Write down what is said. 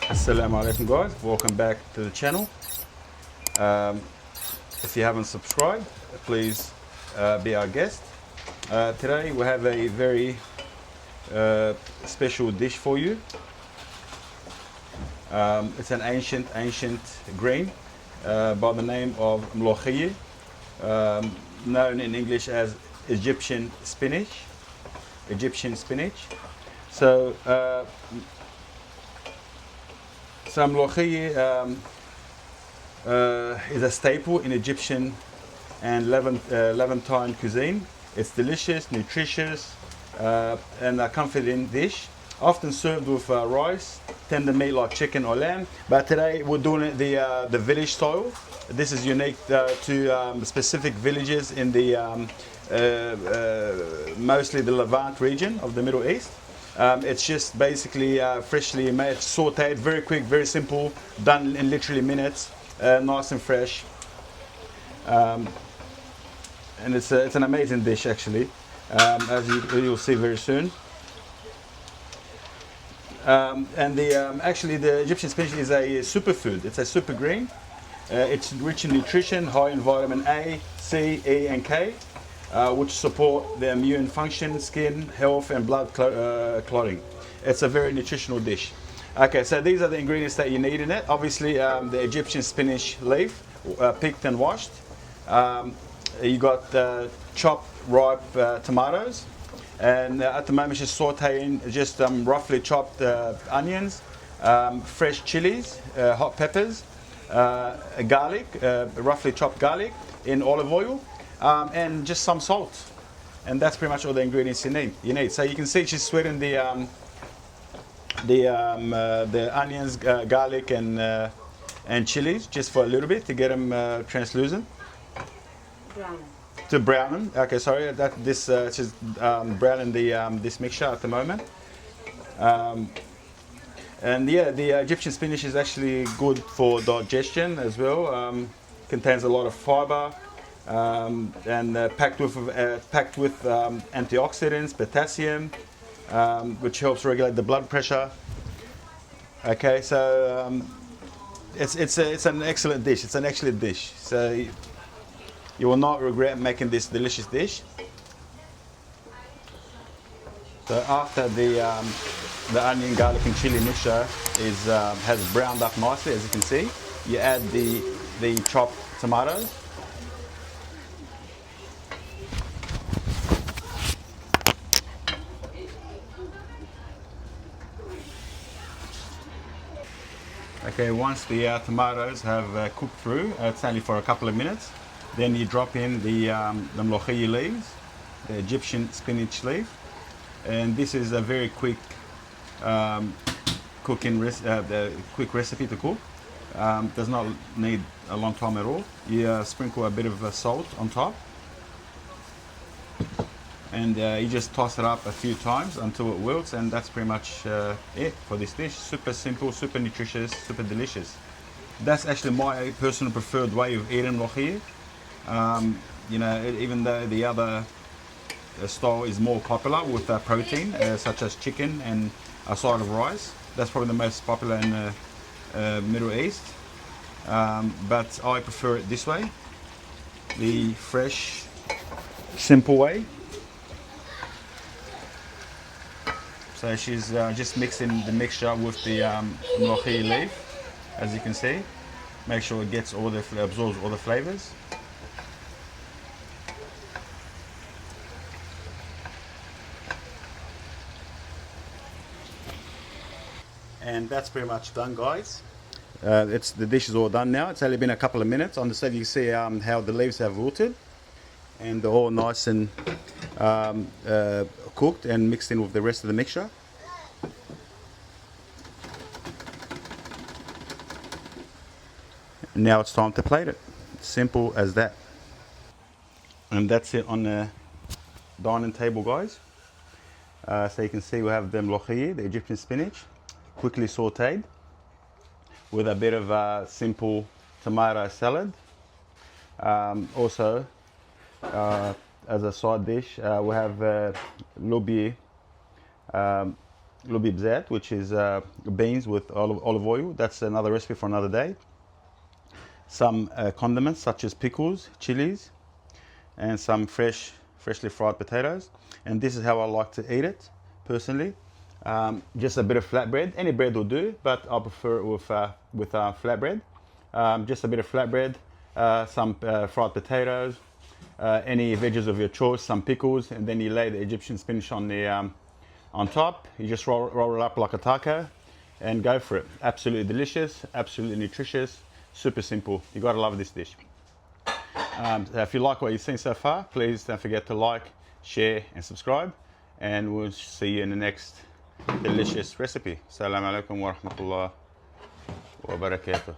Assalamu alaikum guys, welcome back to the channel. If you haven't subscribed, please be our guest. Today we have a very special dish for you. It's an ancient grain by the name of Mlokhiyeh, known in English as Egyptian spinach. So Mlokhiyeh is a staple in Egyptian and Levantine cuisine. It's delicious, nutritious, and a comforting dish, often served with rice, tender meat like chicken or lamb. But today we're doing it the village style. This is unique to specific villages in the mostly the Levant region of the Middle East. It's just basically freshly made, sautéed, very quick, very simple, done in literally minutes, nice and fresh. And it's an amazing dish actually, as you'll see very soon. Actually the Egyptian spinach is a superfood. It's a super green. It's rich in nutrition, high in vitamin A, C, E, and K, which support the immune function, skin health, and blood clotting. It's a very nutritional dish. Okay, so these are the ingredients that you need in it. Obviously, the Egyptian spinach leaf, picked and washed. You got chopped ripe tomatoes, and at the moment just sauteing just roughly chopped onions, fresh chilies, hot peppers, garlic, roughly chopped garlic in olive oil, and just some salt. And that's pretty much all the ingredients you need. So you can see she's sweating the onions, garlic, and chilies just for a little bit to get them translucent. To brown them. Okay, sorry. She's browning this mixture at the moment. And yeah, the Egyptian spinach is actually good for digestion as well. Contains a lot of fiber, and packed with antioxidants, potassium, which helps regulate the blood pressure. Okay, so it's an excellent dish. It's an excellent dish. So you will not regret making this delicious dish. So after the onion, garlic, and chili mixture has browned up nicely, as you can see, you add the chopped tomatoes. Okay, once the tomatoes have cooked through, it's only for a couple of minutes, then you drop in the Mlokhiyeh leaves, the Egyptian spinach leaf, and this is a very quick quick recipe to cook. Does not need a long time at all. You sprinkle a bit of salt on top, and you just toss it up a few times until it wilts, and that's pretty much it for this dish. Super simple, super nutritious, super delicious. That's actually my personal preferred way of eating Mlokhiyeh. You know, even though the other style is more popular with protein, such as chicken and a side of rice. That's probably the most popular in the Middle East. But I prefer it this way, the fresh, simple way. So she's just mixing the mixture with the Mlokhiyeh leaf, as you can see. Make sure it gets absorbs all the flavors. And that's pretty much done, guys. The dish is all done now. It's only been a couple of minutes. On the side you can see how the leaves have wilted, and they're all nice and cooked and mixed in with the rest of the mixture. Now it's time to plate it. Simple as that. And that's it on the dining table, guys. So you can see we have the Mlokhiyeh, the Egyptian spinach, quickly sauteed with a bit of simple tomato salad. Also, as a side dish, we have lobby, lubibzat, which is beans with olive oil. That's another recipe for another day. Some condiments such as pickles, chilies, and some freshly fried potatoes. And this is how I like to eat it personally. Just a bit of flatbread. Any bread will do, but I prefer it with flatbread. Just a bit of flatbread, some fried potatoes, any veggies of your choice, some pickles, and then you lay the Egyptian spinach on the on top. You just roll it up like a taco and go for it. Absolutely delicious, absolutely nutritious, super simple. You gotta love this dish. If you like what you've seen so far, please don't forget to like, share, and subscribe. And we'll see you in the next delicious recipe. Assalamu alaikum wa rahmatullah wa barakatuh.